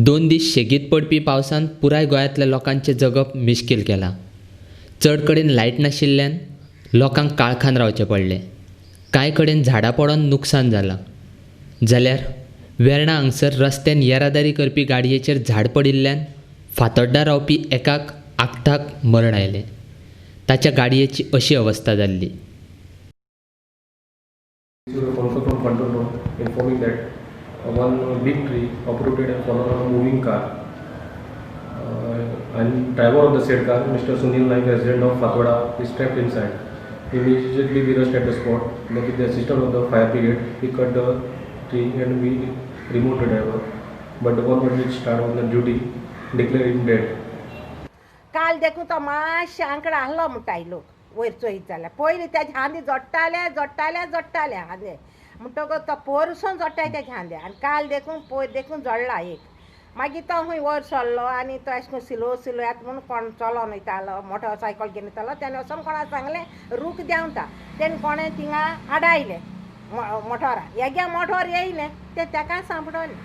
2 दीस शेगीत पडपी पावसान पुराय गोंयांतल्या लोकांचें जगप मिश्कील केलां. चड कडेन लायट नाशिल्ल्यान लोकांक काळखान रावचें पडलें. कांय कडेन झाडां पडोन नुकसाण जालां. जाल्यार वेर्णा हांगसर रस्त्यान येरादारी करपी गाडयेचेर झाड पडिल्ल्यान फातोड्डा रावपी एकाक आगताक मरण आयलें. ताच्या गाडयेची अशी अवस्था जाल्ली. Also from control room informing that one big tree uprooted and fallen on a moving car. And driver of the said car, Mr. Sunil Naik, resident of Fatwada, is trapped inside. Immediately we rushed at the spot. With the assistance of the fire brigade, we cut the tree and we removed the driver. But the one which started on the duty declared him dead. काल देखून तो मातशें आंकडो आहलो म्हणटाय लोक वयर चोयत जाल्यार पयलीं तेजे हांदी जोडटाले हांदे म्हणटकच तो परसून जोडटाय तेजे हांदे आनी काल देखून पयर देखून जोडला एक. मागीर तो खंय वयर सरलो आनी तो अशें करून सिलो येता म्हणून कोण चलोन वयतालो मोटरसायकल घेवन येतालो तेणें वचोन कोणाक सांगलें रूख देंवता. तेणें कोणें थिंगा आडायलें मोटोराक. हेगे मोटोर येयलें तें ताका सांपडोलें.